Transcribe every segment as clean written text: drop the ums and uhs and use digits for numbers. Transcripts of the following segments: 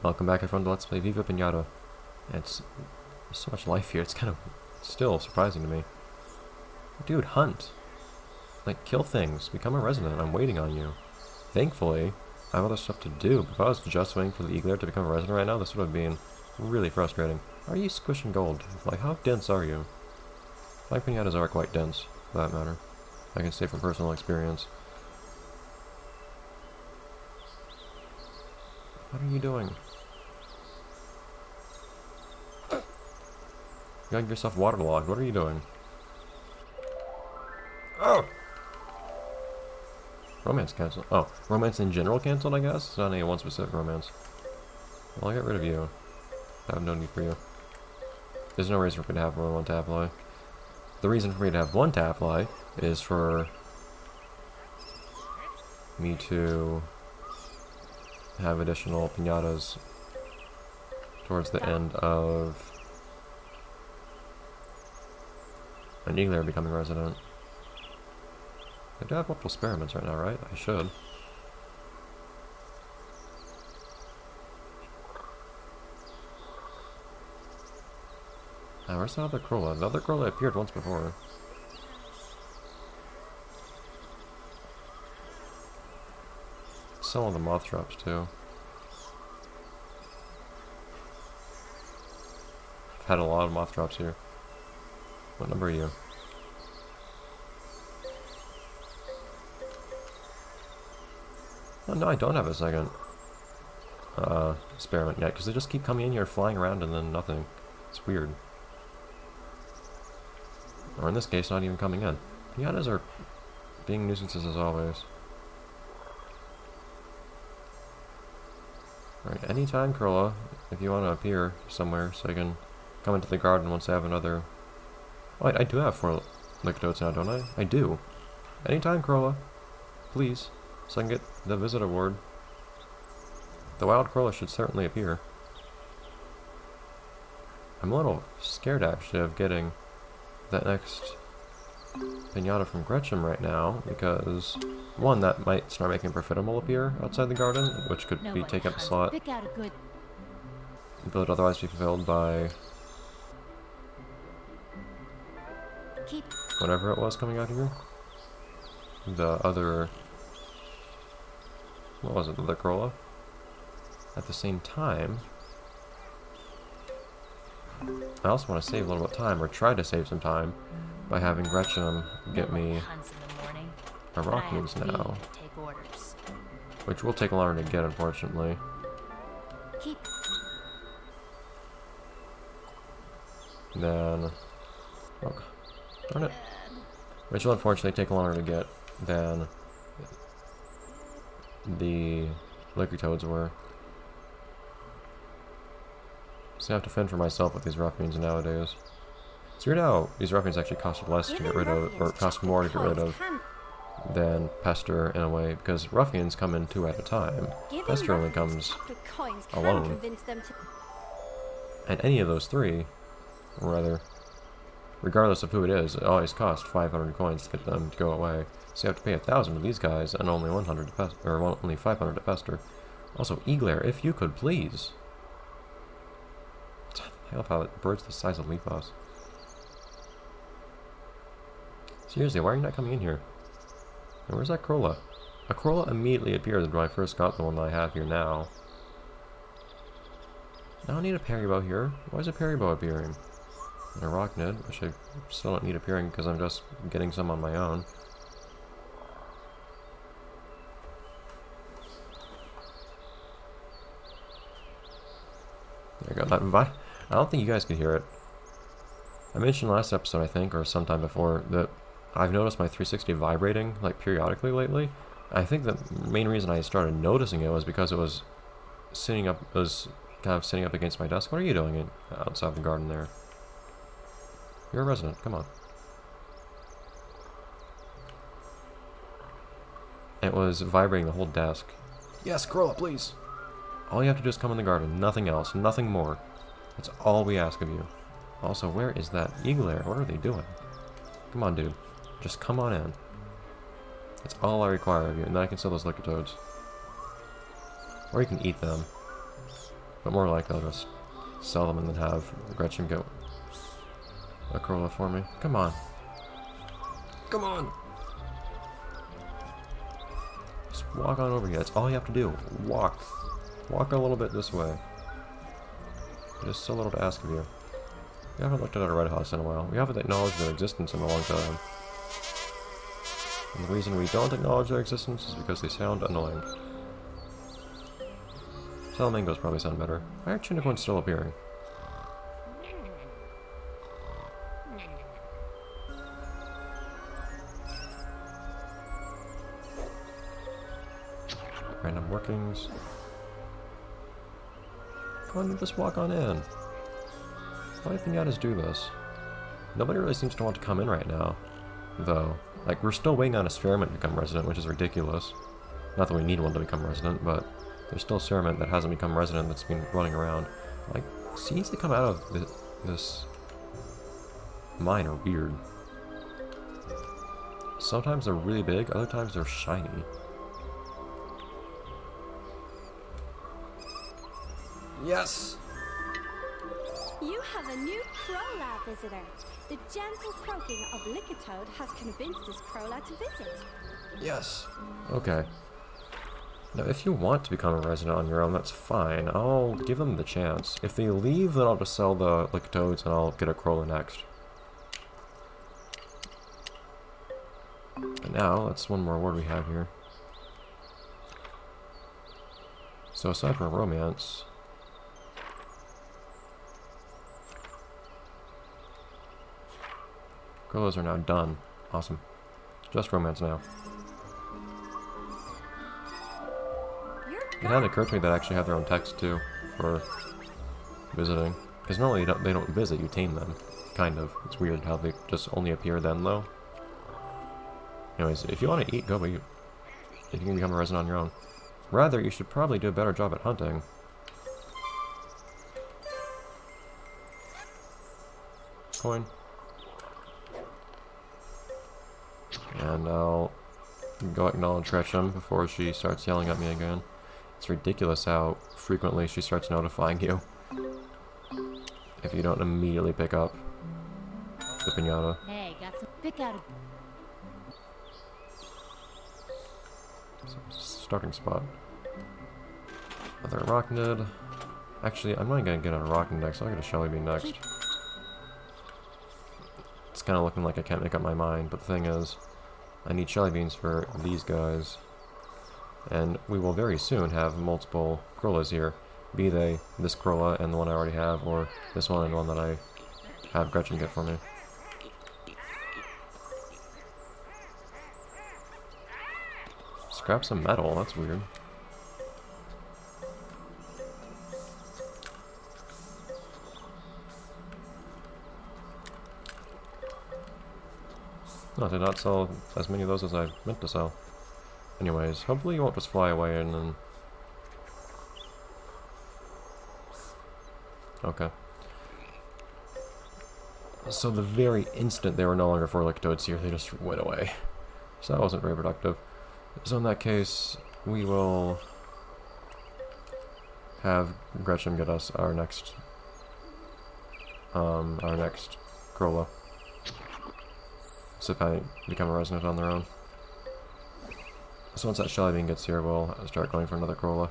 Welcome back everyone to Let's Play Viva Pinata. There's so much life here, it's kind of still surprising to me. Dude, hunt! Like, kill things, become a resident, I'm waiting on you. Thankfully, I have other stuff to do, but if I was just waiting for the Eagler to become a resident right now, this would have been really frustrating. Are you squishing gold? Like, how dense are you? Flying Pinatas are quite dense, for that matter. I can say from personal experience. What are you doing? You got yourself waterlogged. What are you doing? Oh! Romance canceled. Oh, romance in general canceled, I guess? It's not any one specific romance. Well, I'll get rid of you. I have no need for you. There's no reason for me to have more than one Taffly. The reason for me to have one Taffly is for me to have additional pinatas towards the end of an Eagler becoming resident. I do have multiple experiments right now, right? I should. Where's the other Krola? The other Krola appeared once before. Some of the moth traps too. I've had a lot of moth traps here. What number are you? Oh no, I don't have a second experiment yet, because they just keep coming in here, flying around, and then nothing. It's weird. Or in this case, not even coming in. Pinatas are being nuisances as always. Alright, anytime, Krola, if you want to appear somewhere, so I can come into the garden once I have another... Oh, I do have 4 Lictodes now, don't I? I do. Anytime, Krola. Please. So I can get the visit award. The wild Krola should certainly appear. I'm a little scared, actually, of getting that next pinata from Gretchen right now, because one, that might start making Profitable appear outside the garden, which could be take up a slot. But would otherwise be fulfilled by whatever it was coming out here. The other... What was it? The Krola? At the same time, I also want to save a little bit of time, or try to save some time, by having Gretchen get me a rock moves now. Which will take longer to get, unfortunately. Then... Oh, darn it. Which will unfortunately take longer to get than the Lictodes were. So I have to fend for myself with these ruffians nowadays. It's weird how these ruffians actually cost less to get rid of, or cost more to get rid of, than Pester in a way, because ruffians come in 2 at a time. Pester only comes alone. And any of those 3, or rather, regardless of who it is, it always costs 500 coins to get them to go away. So you have to pay 1,000 to these guys, and only 100 to Pester, or only 500 to Pester. Also, Eagler, if you could please. I love how it bird's the size of Leafos. Seriously, why are you not coming in here? And where's that Krola? A Krola immediately appeared when I first got the one that I have here now. I don't need a Peribo here. Why is a Peribo appearing? An Arachnid, which I still don't need appearing because I'm just getting some on my own. There you go. I don't think you guys could hear it. I mentioned last episode, I think, or sometime before, that I've noticed my 360 vibrating, like, periodically lately. I think the main reason I started noticing it was because it was kind of sitting up against my desk. What are you doing outside the garden there? You're a resident, come on. It was vibrating the whole desk. Yes, Krola, please! All you have to do is come in the garden, nothing else, nothing more. That's all we ask of you. Also, where is that Eagler? What are they doing? Come on, dude. Just come on in. That's all I require of you, and then I can sell those Lictodes. Or you can eat them. But more likely I'll just sell them and then have Gretchen get a Corolla for me. Come on. Come on! Just walk on over here. That's all you have to do. Walk. Walk a little bit this way. Just so little to ask of you. We haven't looked at a red house in a while. We haven't acknowledged their existence in a long time. And the reason we don't acknowledge their existence is because they sound annoying. Salamangos probably sound better. Why are Chinicorns still appearing? Random workings. Come on, just walk on in. Why do pinatas do this? Nobody really seems to want to come in right now, though. Like, we're still waiting on a Spheriment to become resident, which is ridiculous. Not that we need one to become resident, but there's still Spheriment that hasn't become resident that's been running around. Like, seeds that come out of this mine are weird. Sometimes they're really big, other times they're shiny. Yes! You have a new Crowlab visitor. The gentle croaking of Licketoad has convinced this Crowlab to visit. Yes. Okay. Now, if you want to become a resident on your own, that's fine. I'll give them the chance. If they leave, then I'll just sell the Licketoads and I'll get a Crowla next. But now, that's one more word we have here. So aside from romance... Crowlas are now done. Awesome. Just romance now. It hadn't occurred to me that I actually have their own text too for visiting. Because normally they don't visit, you tame them. Kind of. It's weird how they just only appear then though. Anyways, if you want to eat, go eat. If you can become a resident on your own. Rather, you should probably do a better job at hunting. Coin. And I'll go acknowledge Gretchen before she starts yelling at me again. It's ridiculous how frequently she starts notifying you if you don't immediately pick up the pinata. Hey, got some pick out of... Starting spot. Another Arachnid. Actually, I'm not gonna get an Arachnid next, I'll get a Shellybean next. It's kinda looking like I can't make up my mind, but the thing is, I need Shellybeans for these guys. And we will very soon have multiple Crowlas here. Be they this Crowla and the one I already have, or this one and the one that I have Gretchen get for me. Scrap some metal, that's weird. No, I did not sell as many of those as I meant to sell. Anyways, hopefully you won't just fly away and then... Okay. So the very instant they were no longer 4 Licketoads here, they just went away. So that wasn't very productive. So in that case, we will have Gretchen get us our next Crowla. So if I become a resident on their own. So once that Shellybean gets here, we'll start going for another Crowla.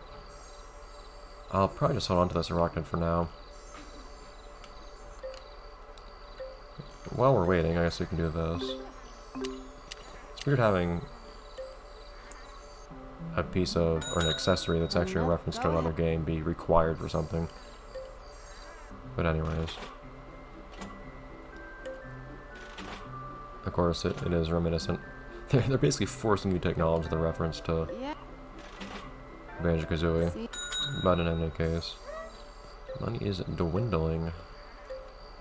I'll probably just hold on to this Arachnid for now. While we're waiting, I guess we can do this. It's weird having a piece of, or an accessory that's actually a reference to another game be required for something. But anyways. Of course, it is reminiscent. They're basically forcing you to acknowledge the reference to Banjo-Kazooie. But in any case, money is dwindling.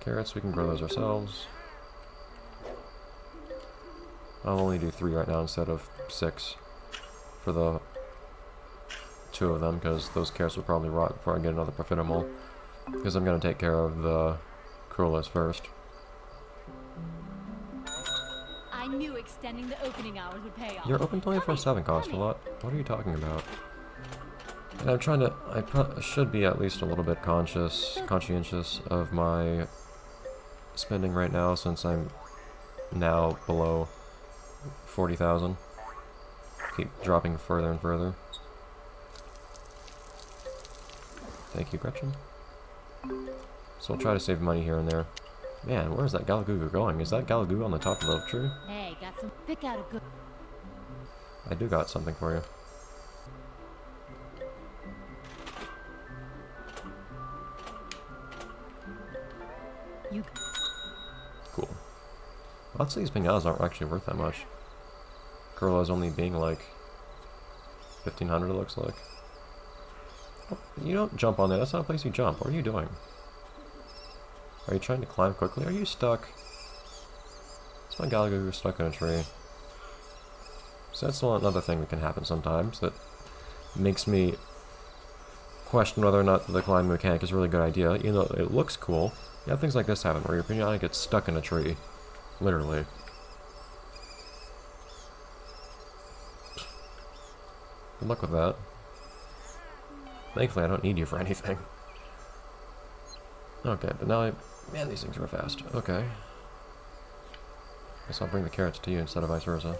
Carrots, we can grow those ourselves. I'll only do 3 right now instead of 6 for the 2 of them, because those carrots will probably rot before I get another Profiterole. Because I'm going to take care of the Crowlas first. I knew extending the opening hours would pay off. Your open 24/7 cost a lot. What are you talking about? And I'm trying to, I should be at least a little bit conscientious of my spending right now, since I'm now below 40,000. Keep dropping further and further. Thank you, Gretchen. So I'll try to save money here and there. Man, where's that Galagugu going? Is that Galagugu on the top of the oak tree? Hey, got some pick out a good. I do got something for you. You. Cool. Lots of these pinatas aren't actually worth that much. Kurla's only being like 1,500, it looks like. Oh, you don't jump on there. That's not a place you jump. What are you doing? Are you trying to climb quickly? Are you stuck? It's my Galagugu stuck in a tree. So that's another thing that can happen sometimes that makes me question whether or not the climbing mechanic is a really good idea. Even though it looks cool, you have things like this happen where your pinata gets stuck in a tree. Literally. Good luck with that. Thankfully, I don't need you for anything. Okay, but now man, these things are fast. Okay. Guess I'll bring the carrots to you instead of vice versa.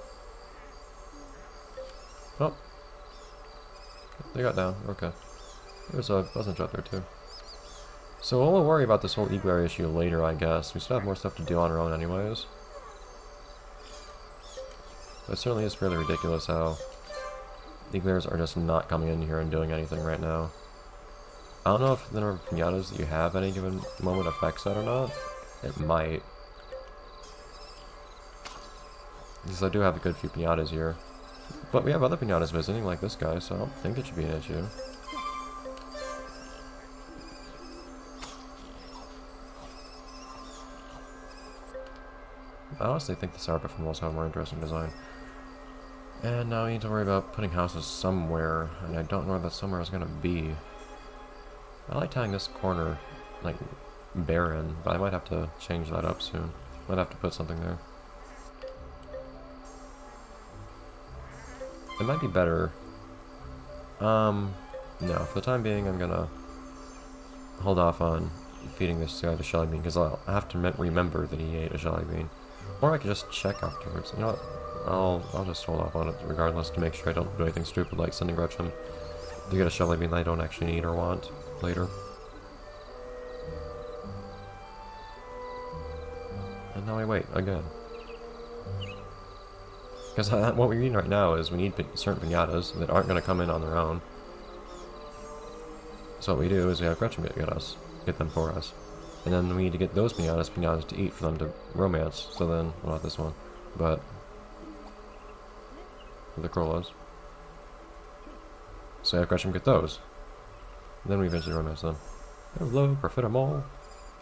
Oh. They got down. Okay. There's a buzzing up there, too. So we'll worry about this whole Eagler issue later, I guess. We still have more stuff to do on our own anyways. But it certainly is fairly ridiculous how Eaglers are just not coming in here and doing anything right now. I don't know if the number of pinatas that you have at any given moment affects that or not. It might. Because I do have a good few pinatas here. But we have other pinatas visiting, like this guy, so I don't think it should be an issue. I honestly think the Sour Puffin walls have a more interesting design. And now we need to worry about putting houses somewhere, and I don't know where that somewhere is going to be. I like tying this corner, like, barren, but I might have to change that up soon. Might have to put something there. It might be better. No, for the time being I'm gonna hold off on feeding this guy the Shelly Bean, because I'll have to remember that he ate a Shelly Bean. Or I could just check afterwards. You know what? I'll just hold off on it regardless to make sure I don't do anything stupid like sending Gretchen to get a Shelly Bean that I don't actually need or want later. And now I wait again. Because what we need right now is we need certain pinatas that aren't going to come in on their own. So what we do is we have Gretchen get them for us. And then we need to get those pinatas to eat for them to romance. So then, well, not this one, but the Kurlas. So I have Gretchen get those. And then we eventually romance them. Hello, Perfida Mole.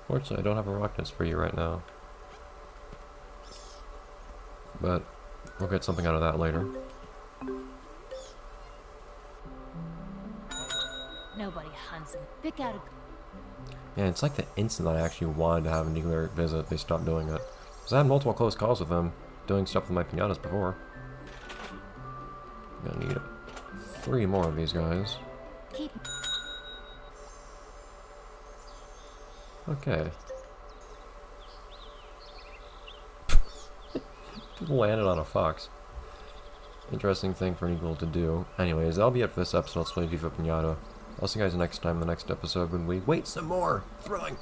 Fortunately, I don't have a rock dance for you right now. But we'll get something out of that later. Nobody hunts him. Pick out a. Yeah, it's like the instant that I actually wanted to have a nuclear visit, they stopped doing it. Because I had multiple close calls with them, doing stuff with my pinatas before. I'm gonna need 3 more of these guys. Keep. Okay. Landed on a fox. Interesting thing for an eagle to do. Anyways, that'll be it for this episode of Slay Viva Pinata. I'll see you guys next time in the next episode when we wait some more! Thrilling!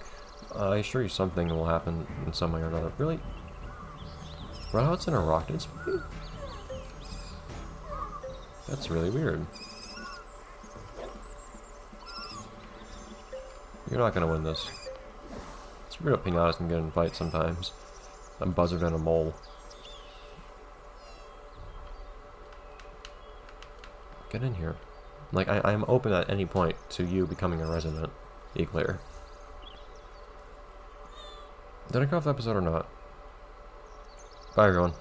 I assure you something will happen in some way or another. Really? Routes in a rock dance fight? That's really weird. You're not gonna win this. It's weird how pinatas can get in fights sometimes. A buzzard and a mole. Get in here. Like, I am open at any point to you becoming a resident Eagler. Did I go off the episode or not? Bye, everyone.